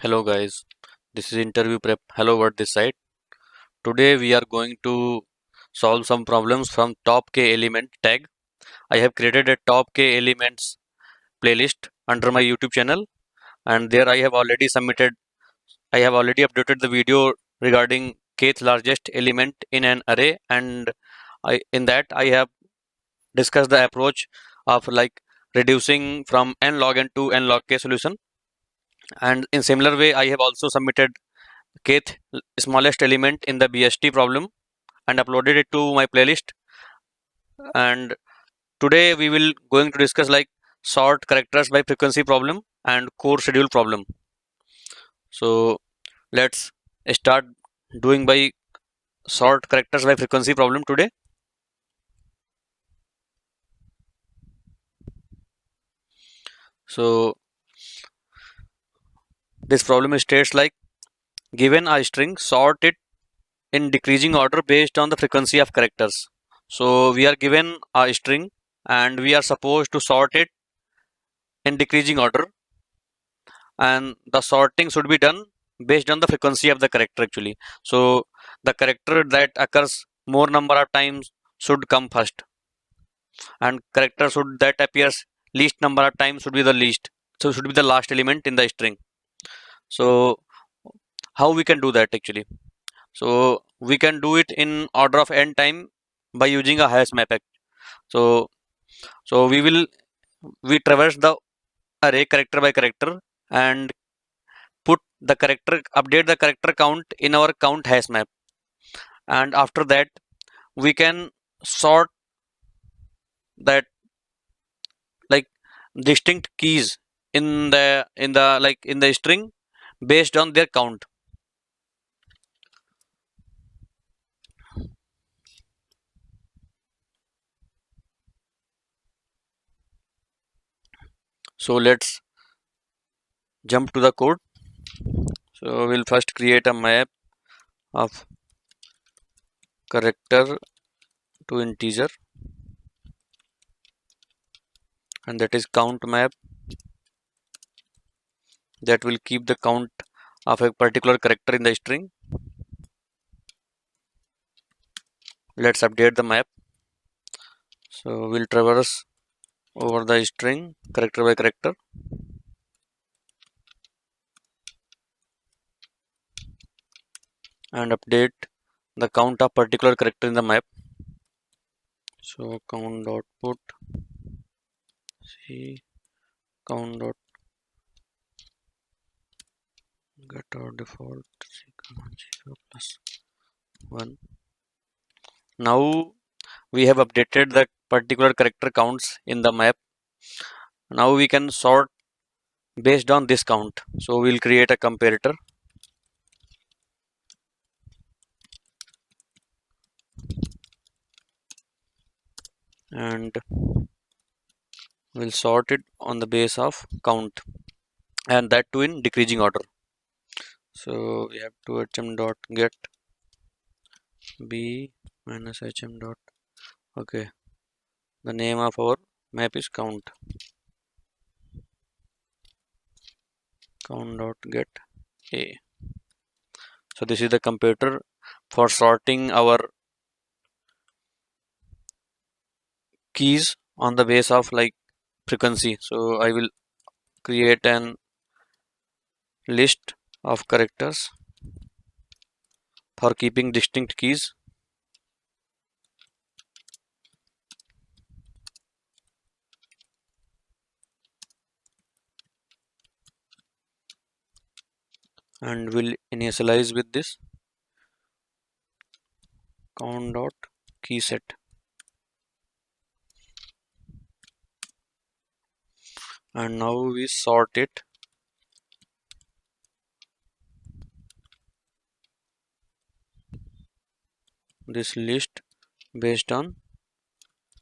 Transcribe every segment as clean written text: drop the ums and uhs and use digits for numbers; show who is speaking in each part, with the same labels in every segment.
Speaker 1: Hello guys, this is interview prep. Hello world this side. Today we are going to solve some problems from top K element tag. I have created a top K elements playlist under my YouTube channel, and there I have already updated the video regarding kth largest element in an array, and in that I have discussed the approach of like reducing from n log n to n log k solution. And in similar way I have also submitted kth smallest element in the BST problem and uploaded it to my playlist. And today we will going to discuss like sort characters by frequency problem and core schedule problem. So let's start doing by sort characters by frequency problem today. So this problem states like given a string, sort it in decreasing order based on the frequency of characters. So we are given a string and we are supposed to sort it in decreasing order, and the sorting should be done based on the frequency of the character actually. So the character that occurs more number of times should come first, and character should that appears least number of times should be the least, so should be the last element in the string. So how we can do that actually? So we can do it in order of n time by using a hash map so we traverse the array character by character and put the character update the character count in our count hash map, and after that we can sort that like distinct keys in the string based on their count. So let's jump to the code. So we'll first create a map of character to integer, and that is count map that will keep the count of a particular character in the string. Let's update the map. So we'll traverse over the string character by character and update the count of particular character in the map. So count dot put c count dot get our default c 0 plus 1. Now we have updated the particular character counts in the map. Now we can sort based on this count. So we'll create a comparator and we'll sort it on the base of count, and that too in decreasing order. So we have to hm dot get b minus hm dot. Okay, the name of our map is count dot get a. So this is the comparator for sorting our keys on the base of like frequency. So I will create an list of characters for keeping distinct keys, and will initialize with this count dot key set. And now we sort it this list based on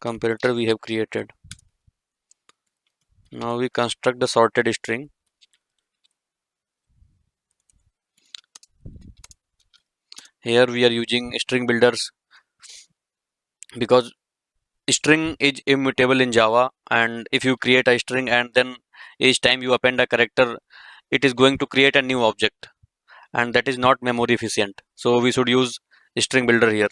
Speaker 1: comparator we have created. Now we construct the sorted string. Here we are using string builders because string is immutable in Java, and if you create a string and then each time you append a character, it is going to create a new object, and that is not memory efficient. So we should use string builder here.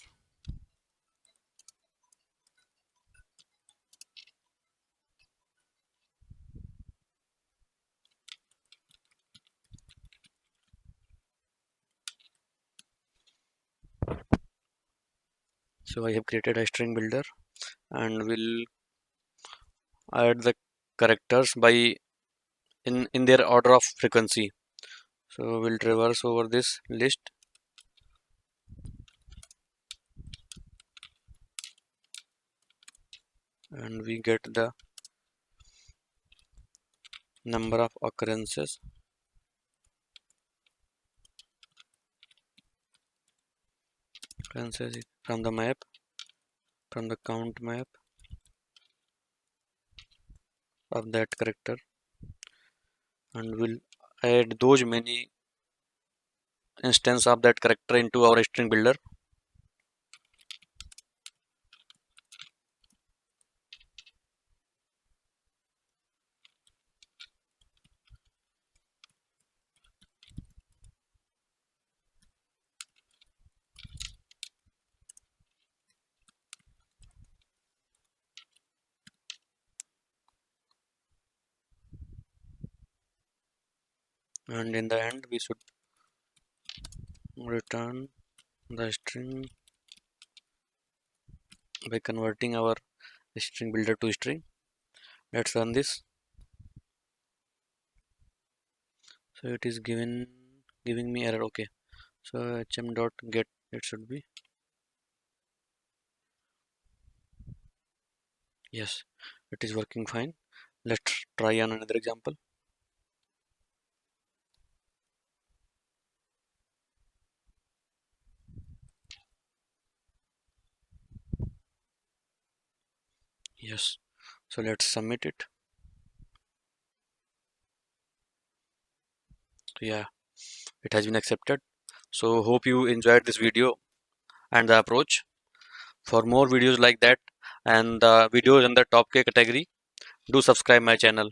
Speaker 1: So I have created a string builder, and will add the characters by in their order of frequency. So we'll traverse over this list, and we get the number of occurrences from the map, from the count map of that character, and we'll add those many instance of that character into our string builder. And in the end we should return the string by converting our string builder to string. Let's run this. So it is giving me error. Okay, so hm dot get, it should be, yes, it is working fine. Let's try on another example. Yes, so let's submit it. So yeah, it has been accepted. So hope you enjoyed this video and the approach. For more videos like that and the videos in the top K category, do subscribe my channel.